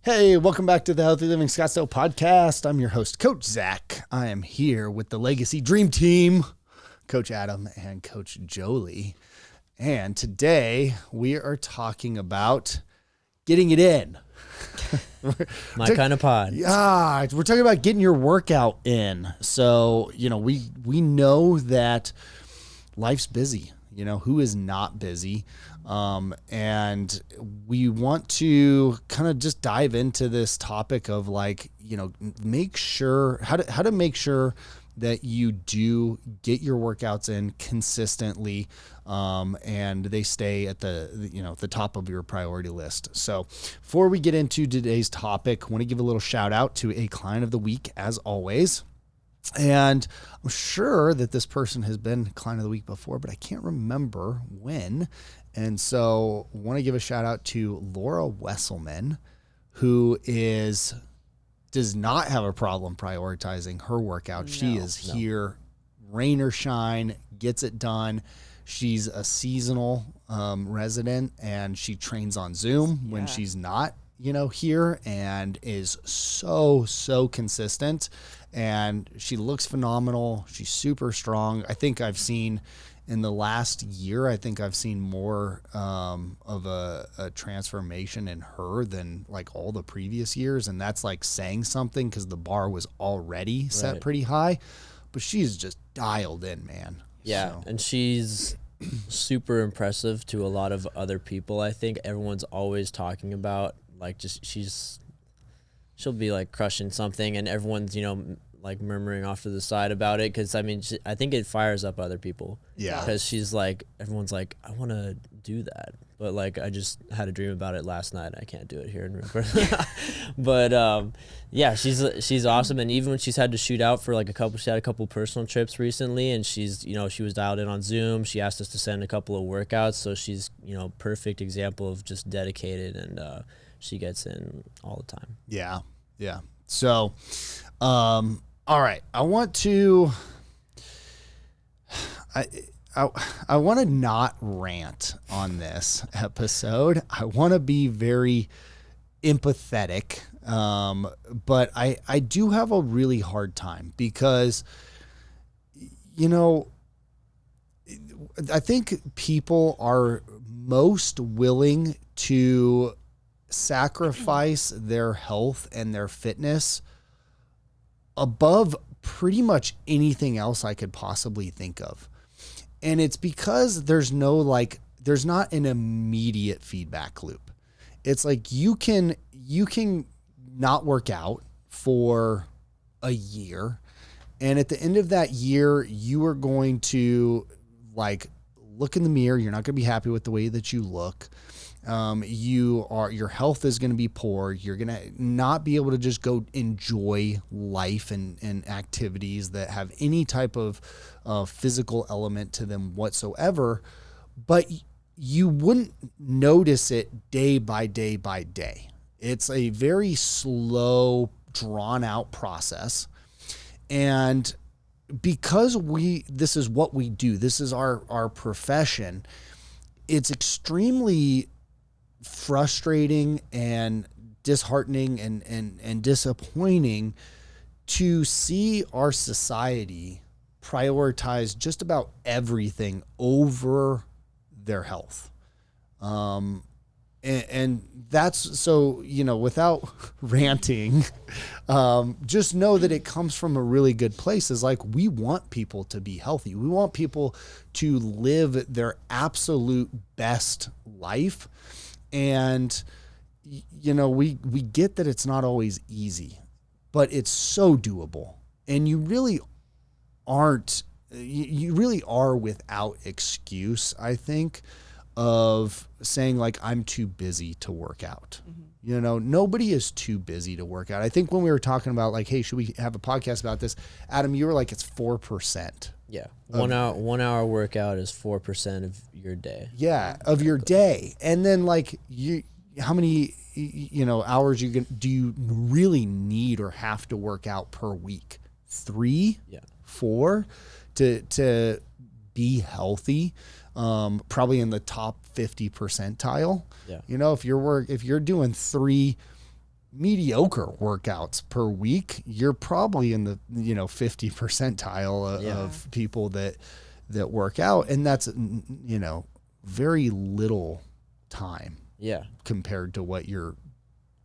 Hey, welcome back to the Healthy Living Scottsdale podcast. I'm your host, Coach Zach. I am here with the Legacy Dream Team, Coach Adam and Coach Jolie. And today we are talking about getting it in. My kind of pod. Yeah, we're talking about getting your workout in. So, we know that life's busy. Who is not busy? And we want to kind of just dive into this topic of make sure how to make sure that you do get your workouts in consistently, and they stay at the top of your priority list. So before we get into today's topic, I want to give a little shout out to a client of the week as always. And I'm sure that this person has been client of the week before, but I can't remember when. And so I want to give a shout out to Laura Wesselman, who does not have a problem prioritizing her workout. She is here, rain or shine, gets it done. She's a seasonal resident, and she trains on Zoom when she's not, here, and is so consistent. And she looks phenomenal. She's super strong. I think I've seen in the last year, more of a transformation in her than like all the previous years. And that's like saying something because the bar was already set pretty high, but she's just dialed in, man. Yeah. So. And she's super impressive to a lot of other people. I think everyone's always talking about she'll be like crushing something, and everyone's, like murmuring off to the side about it. Cause I think it fires up other people. Yeah. Cause she's like, everyone's like, I want to do that. But like, I just had a dream about it last night. I can't do it here in Rupert. But yeah, she's awesome. And even when she's had to shoot out for she had a couple personal trips recently, and she's, she was dialed in on Zoom. She asked us to send a couple of workouts. So she's, perfect example of just dedicated, and she gets in all the time. Yeah. Yeah. So, all right. I want to not rant on this episode. I want to be very empathetic. But I do have a really hard time because, I think people are most willing to sacrifice their health and their fitness above pretty much anything else I could possibly think of. And it's because there's not an immediate feedback loop. It's like you can not work out for a year, and at the end of that year, you are going to look in the mirror. You're not going to be happy with the way that you look. Your health is going to be poor. You're going to not be able to just go enjoy life and activities that have any type of physical element to them whatsoever, but you wouldn't notice it day by day by day. It's a very slow, drawn out process. And because this is what we do, this is our profession, it's extremely frustrating and disheartening and disappointing to see our society prioritize just about everything over their health. And that's so, without ranting, just know that it comes from a really good place. Is like, we want people to be healthy. We want people to live their absolute best life. And, we get that it's not always easy, but it's so doable. And you really are without excuse, I think, of saying I'm too busy to work out. Mm-hmm. Nobody is too busy to work out. I think when we were talking about hey, should we have a podcast about this? Adam, you were like, it's 4%. Yeah. 1 hour workout is 4% of your day. Yeah. Of your day. And then how many, hours do you really need or have to work out per week? 3, 4 to be healthy. Probably in the top 50 percentile. Yeah. If you're doing 3 mediocre workouts per week, you're probably in the 50 percentile of people that work out, and that's very little time compared to what you're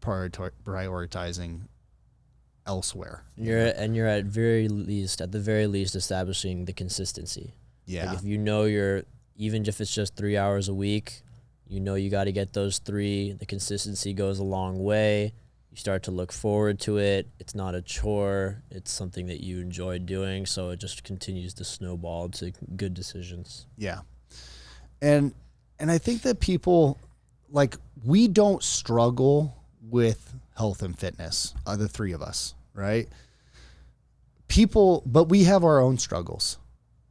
prioritizing elsewhere. You're at the very least establishing the consistency. Yeah. Like if even if it's just 3 hours a week, you got to get those 3. The consistency goes a long way. You start to look forward to it. It's not a chore. It's something that you enjoy doing. So it just continues to snowball to good decisions. Yeah. And I think that people, like, we don't struggle with health and fitness, the 3 of us, right? But we have our own struggles.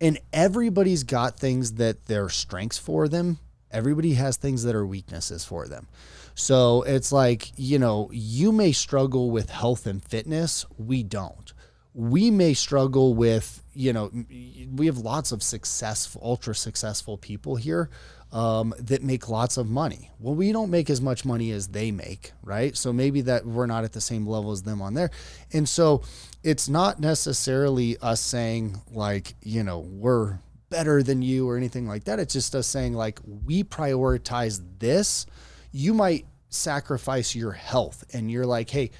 And everybody's got things that they're strengths for them. Everybody has things that are weaknesses for them. So it's like, you may struggle with health and fitness. We don't. We may struggle with, we have lots of ultra successful people here that make lots of money. Well, we don't make as much money as they make, right? So maybe that we're not at the same level as them on there. And so it's not necessarily us saying like, we're better than you or anything like that. It's just us saying like, we prioritize this. You might sacrifice your health and you're like, hey,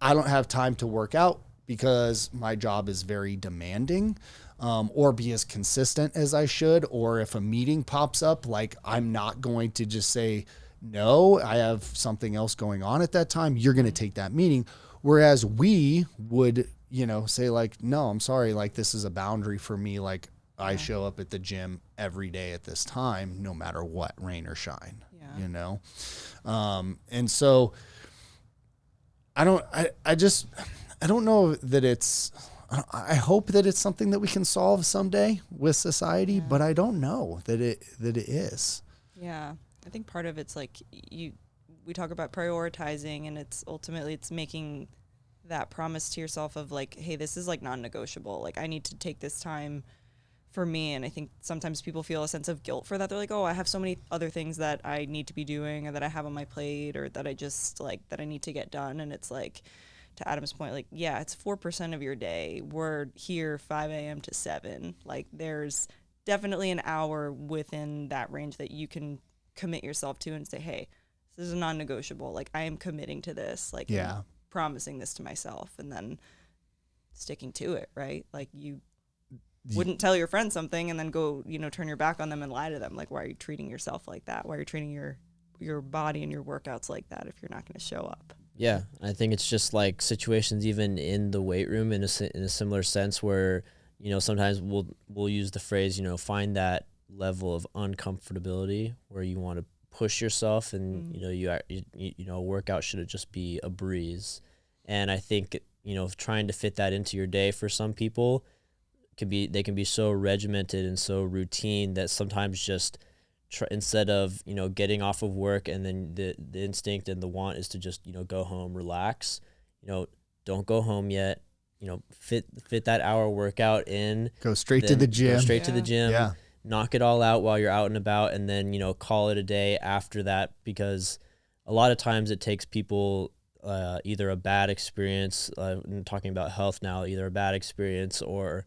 I don't have time to work out because my job is very demanding, or be as consistent as I should. Or if a meeting pops up, like I'm not going to just say, no, I have something else going on at that time. You're going to take that meeting. Whereas we would, say like, no, I'm sorry. Like this is a boundary for me. Like I show up at the gym every day at this time, no matter what, rain or shine, and so I don't know that I hope that it's something that we can solve someday with society, but I don't know that it is. Yeah. I think part of it's like we talk about prioritizing, and it's ultimately it's making that promise to yourself of like, hey, this is like non-negotiable. Like I need to take this time for me. And I think sometimes people feel a sense of guilt for that. They're like, oh, I have so many other things that I need to be doing or that I have on my plate or that I just like that I need to get done. And it's like, to Adam's point, like, yeah, it's 4% of your day. We're here 5 a.m. to 7. Like there's definitely an hour within that range that you can commit yourself to and say, hey, this is a non-negotiable. Like I am committing to this. Like I'm promising this to myself and then sticking to it, right? Like you wouldn't tell your friend something and then go, turn your back on them and lie to them. Like, why are you treating yourself like that? Why are you treating your body and your workouts like that if you're not going to show up? Yeah, I think it's just like situations even in the weight room in a similar sense where, sometimes we'll use the phrase, find that level of uncomfortability where you want to push yourself and, a workout shouldn't just be a breeze. And I think, trying to fit that into your day for some people they can be so regimented and so routine that sometimes just instead of getting off of work and then the instinct and the want is to just go home, relax, don't go home yet, fit that hour workout in, go straight to the gym, knock it all out while you're out and about, and then call it a day after that, because a lot of times it takes people either a bad experience, I'm talking about health now, either a bad experience or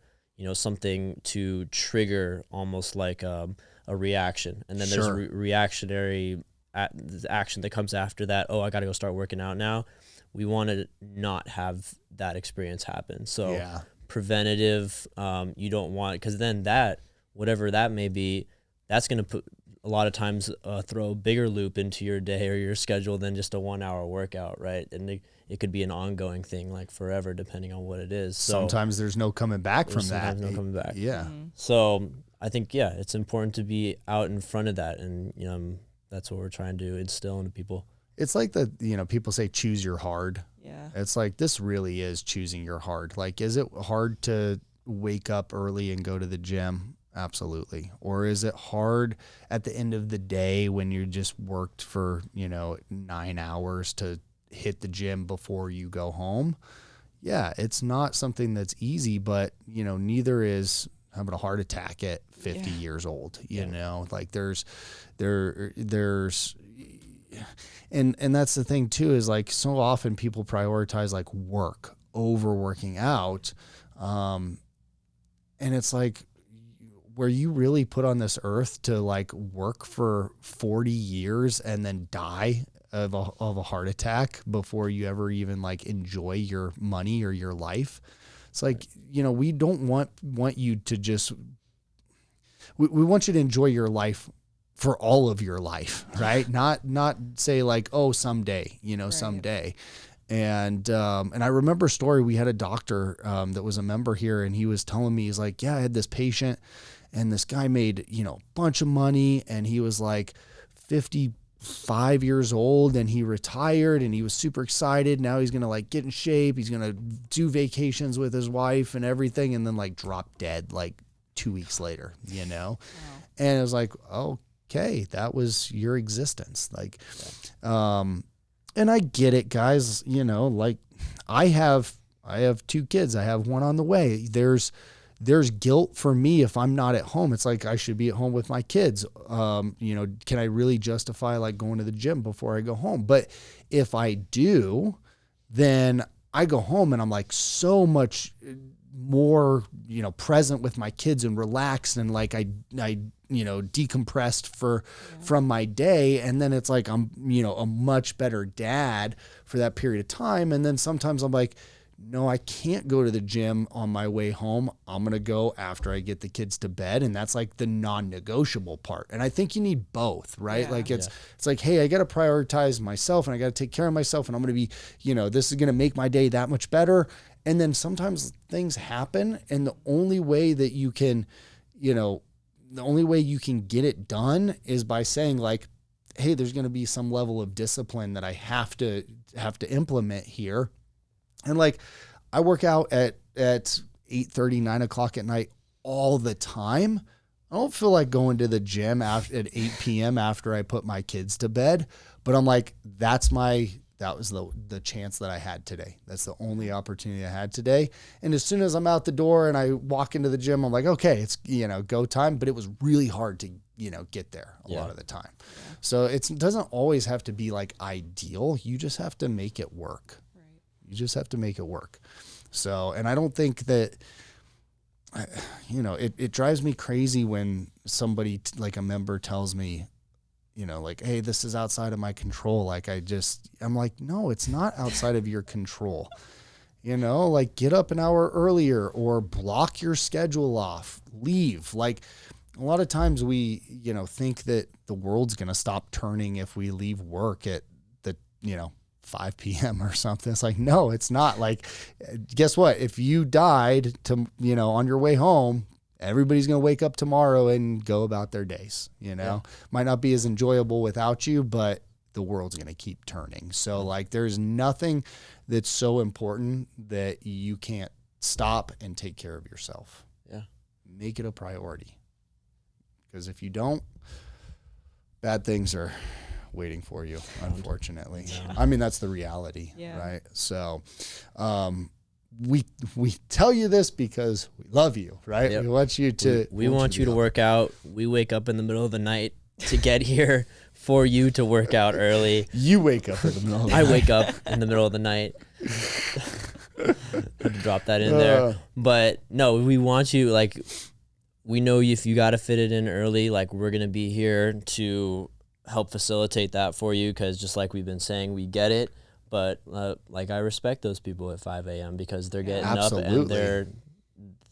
something to trigger almost like a reaction. And then there's reactionary action that comes after that. Oh, I got to go start working out now. We want to not have that experience happen. So preventative, you don't want, because then that, whatever that may be, that's going to put a lot of times throw a bigger loop into your day or your schedule than just a 1 hour workout, right? And it could be an ongoing thing, like forever, depending on what it is. So sometimes there's no coming back from that. Sometimes no coming back. Yeah. Mm-hmm. So I think, it's important to be out in front of that. And, that's what we're trying to instill into people. It's like people say, choose your hard. Yeah. It's like, this really is choosing your hard. Like, is it hard to wake up early and go to the gym? Absolutely. Or is it hard at the end of the day when you just worked for, 9 hours to hit the gym before you go home? Yeah, it's not something that's easy, but, neither is having a heart attack at 50 years old, like there's and that's the thing too, is like so often people prioritize like work over working out. And it's like, were you really put on this earth to like work for 40 years and then die of a heart attack before you ever even like enjoy your money or your life? It's like, we don't want you to just, we want you to enjoy your life for all of your life, right? Not say like, oh, someday, Right. someday. And I remember a story. We had a doctor that was a member here, and he was telling me, he's like, yeah, I had this patient, and this guy made, a bunch of money, and he was like 55 years old, and he retired, and he was super excited. Now he's going to like get in shape. He's going to do vacations with his wife and everything, and then like drop dead like 2 weeks later, Wow. And it was like, okay, that was your existence. Like, and I get it, guys, like I have 2 kids. I have one on the way. There's guilt for me if I'm not at home. It's like I should be at home with my kids. Can I really justify like going to the gym before I go home? But if I do, then I go home and I'm like so much more, present with my kids and relaxed, and like I decompressed from my day. And then it's like, I'm, a much better dad for that period of time. And then sometimes I'm like, no, I can't go to the gym on my way home. I'm going to go after I get the kids to bed. And that's like the non-negotiable part. And I think you need both, right? Yeah. Like it's like, hey, I got to prioritize myself, and I got to take care of myself, and I'm going to be, this is going to make my day that much better. And then sometimes things happen, and the only way that you can, the only way you can get it done is by saying like, hey, there's going to be some level of discipline that I have to implement here. And like, I work out at 8:30, 9 o'clock at night all the time. I don't feel like going to the gym at 8 p.m. after I put my kids to bed, but I'm like, that was the chance that I had today. That's the only opportunity I had today. And as soon as I'm out the door and I walk into the gym, I'm like, okay, it's, go time. But it was really hard to, get there a lot of the time. Yeah. So it doesn't always have to be like ideal. You just have to make it work. Right. You just have to make it work. So, and I don't think that, it drives me crazy when somebody like a member tells me, like, hey, this is outside of my control. Like I'm like, no, it's not outside of your control. Like get up an hour earlier or block your schedule off, leave. Like a lot of times we, think that the world's going to stop turning if we leave work at the, 5 p.m. or something. It's like, no, it's not. Like, guess what? If you died to, on your way home, everybody's going to wake up tomorrow and go about their days, might not be as enjoyable without you, but the world's going to keep turning. So like, there's nothing that's so important that you can't stop and take care of yourself. Yeah. Make it a priority, because if you don't, bad things are waiting for you, unfortunately. Yeah. I mean, that's the reality, right? So, we tell you this because we love you, right? Yep. We want you to we want you to work out. We wake up in the middle of the night to get here for you to work out early. You wake up in the middle of the night. I wake up in the middle of the night. Had to drop that in there. But no, we want you, like, we know if you got to fit it in early, like we're going to be here to help facilitate that for you, because just like we've been saying, we get it. But like I respect those people at 5 a.m. because they're getting up and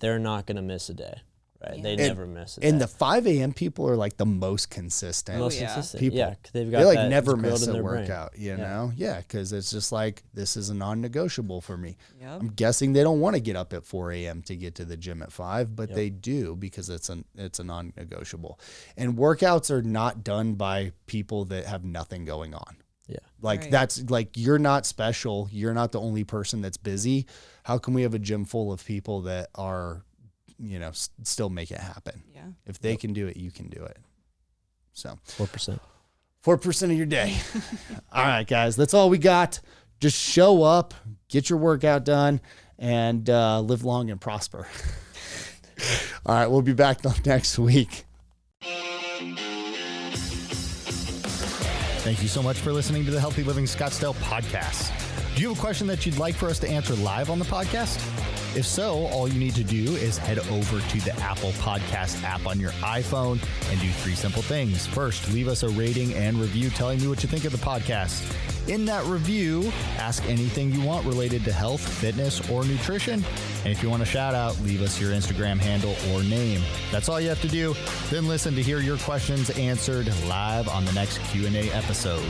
they're not going to miss a day, right? Yeah. They never miss a day. And the 5 a.m. people are like the most consistent. People. Yeah, they've got they like never miss a workout, you know? Yeah, because it's just like, this is a non-negotiable for me. Yep. I'm guessing they don't want to get up at 4 a.m. to get to the gym at 5, but they do, because it's a non-negotiable. And workouts are not done by people that have nothing going on. Yeah. Like that's like, you're not special. You're not the only person that's busy. How can we have a gym full of people that are, still make it happen? Yeah. If they can do it, you can do it. So 4% of your day. All right, guys, that's all we got. Just show up, get your workout done, and live long and prosper. All right. We'll be back next week. Thank Thank you so much for listening to the Healthy Living Scottsdale podcast. Do you have a question that you'd like for us to answer live on the podcast? If so, all you need to do is head over to the Apple Podcast app on your iPhone and do 3 simple things. First, leave us a rating and review telling me what you think of the podcast. In that review, ask anything you want related to health, fitness, or nutrition. And if you want a shout out, leave us your Instagram handle or name. That's all you have to do. Then listen to hear your questions answered live on the next Q&A episode.